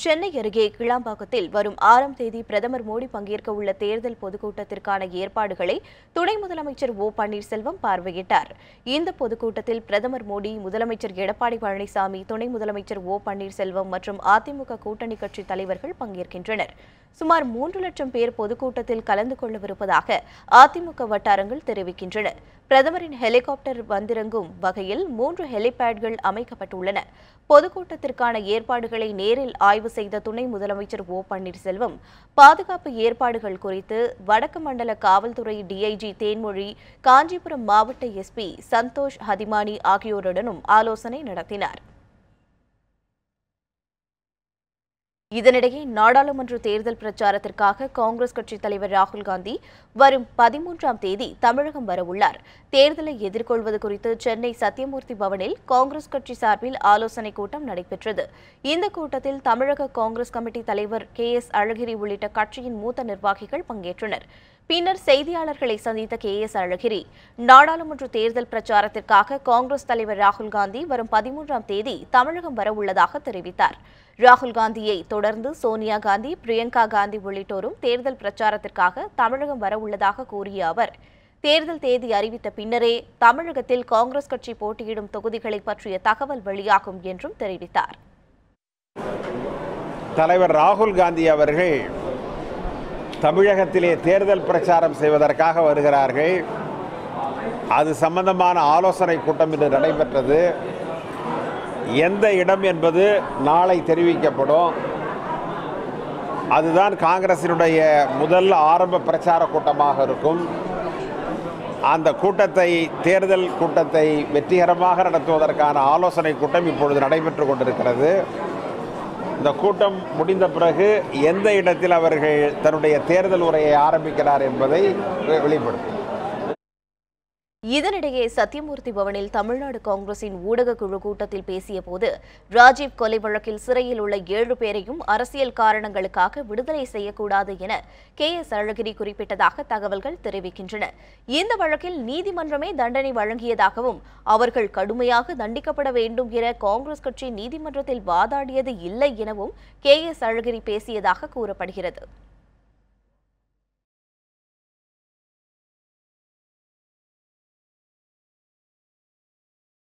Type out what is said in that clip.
சென்னை அருகே கிளாம்பாக்கத்தில் வரும் 6ஆம் தேதி பிரதமர் மோடி பங்கேற்க உள்ள தேர்தல் பொதுக்கூட்டத்திற்கான ஏற்பாடுகளை துணை முதலமைச்சர் ஓ பன்னீர்செல்வம் பார்வையிட்டார். இந்த பொதுக்கூட்டத்தில் பிரதமர் மோடி, முதலமைச்சர் எடப்பாடி பழனிசாமி, துணை முதலமைச்சர் ஓ பன்னீர்செல்வம் மற்றும் அதிமுக கூட்டணி கட்சி தலைவர்கள் பங்கேற்கின்றனர். சுமார் 3 லட்சம் பேர் பொதுக்கூட்டத்தில் கலந்து கொள்ளவிருப்பதாக அதிமுக வட்டாரங்கள் தெரிவிக்கின்றன. பிரதமரின் ஹெலிகாப்டர் வந்திறங்கும் வகையில் 3 ஹெலிபேட்கள் அமைக்கப்பட்டுள்ளன. பொதுக்கூட்டத்திற்கான ஏற்பாடுகளை நேரில் ஆய்வு செய்த துணை முதலமைச்சர் ஓ பன்னீர்செல்வம் பாதுகாப்பு ஏற்பாடுகள் குறித்து வடக்கு மண்டல காவல்துறை டிஐஜி தேன்மொழி, காஞ்சிபுரம் மாவட்ட எஸ்பி சந்தோஷ் ஹதிமானி ஆகியோருடனும் ஆலோசனை நடத்தினார். இதனிடையே நாடாளுமன்ற தேர்தல் பிரச்சாரத்திற்காக காங்கிரஸ் கட்சித் தலைவர் ராகுல் காந்தி வரும் 13ஆம் தேதி தமிழகம் வரவுள்ளார். தேர்தலை எதிர்கொள்வது குறித்து சென்னை சத்தியமூர்த்தி பவனில் காங்கிரஸ் கட்சி சார்பில் ஆலோசனைக் கூட்டம் நடைபெற்றது. இந்த கூட்டத்தில் தமிழக காங்கிரஸ் கமிட்டி தலைவர் KS அழகிரி உள்ளிட்ட கட்சியின் மூத்த நிர்வாகிகள் பங்கேற்றனர். பின்னர் செய்தியாளர்களை சந்தித்த KS அழகிரி, நாடாளுமன்ற தேர்தல் பிரச்சாரத்திற்காக காங்கிரஸ் தலைவர் ராகுல் காந்தி வரும் 13ஆம் தேதி தமிழகம் வரவுள்ளதாக தெரிவித்தார். ராகுல் காந்தியை தொடர்ந்து சோனியா காந்தி, பிரியங்கா காந்தி உள்ளிட்டோரும் தேர்தல் பிரச்சாரத்திற்காக தமிழகம் வரவுள்ளதாக கூறிய அவர், தேர்தல் தேதி அறிவித்த பின்னரே தமிழகத்தில் காங்கிரஸ் கட்சி போட்டியிடும் தொகுதிகளை பற்றிய தகவல் வெளியாகும் என்றும் தெரிவித்தார். தலைவர் ராகுல் காந்தி அவர்கள் தமிழகத்திலே தேர்தல் பிரச்சாரம் செய்வதற்காக வருகிறார்கள். அது சம்பந்தமான ஆலோசனை கூட்டம் இன்று நடைபெற்றது. எந்த இடம் என்பது நாளை தெரிவிக்கப்படும். அதுதான் காங்கிரசினுடைய முதல் ஆரம்ப பிரச்சார கூட்டமாக இருக்கும். அந்த கூட்டத்தை, தேர்தல் கூட்டத்தை வெற்றிகரமாக நடத்துவதற்கான ஆலோசனை கூட்டம் இப்பொழுது நடைபெற்று கொண்டிருக்கிறது. இந்த கூட்டம் முடிந்த பிறகு எந்த இடத்தில் அவர்கள் தன்னுடைய தேர்தல் உரையை ஆரம்பிக்கிறார் என்பதை வெளிப்படுத்தும். இதனிடையே சத்தியமூர்த்தி பவனில் தமிழ்நாடு காங்கிரசின் ஊடக குழு கூட்டத்தில் பேசிய போது, ராஜீவ் கொலை வழக்கில் சிறையில் உள்ள 7 பேரையும் அரசியல் காரணங்களுக்காக விடுதலை செய்யக்கூடாது என KS அழகிரி குறிப்பிட்டதாக தகவல்கள் தெரிவிக்கின்றன. இந்த வழக்கில் நீதிமன்றமே தண்டனை வழங்கியதாகவும், அவர்கள் கடுமையாக தண்டிக்கப்பட வேண்டும் என காங்கிரஸ் கட்சி நீதிமன்றத்தில் வாதாடியது இல்லை எனவும் KS அழகிரி பேசியதாக கூறப்படுகிறது.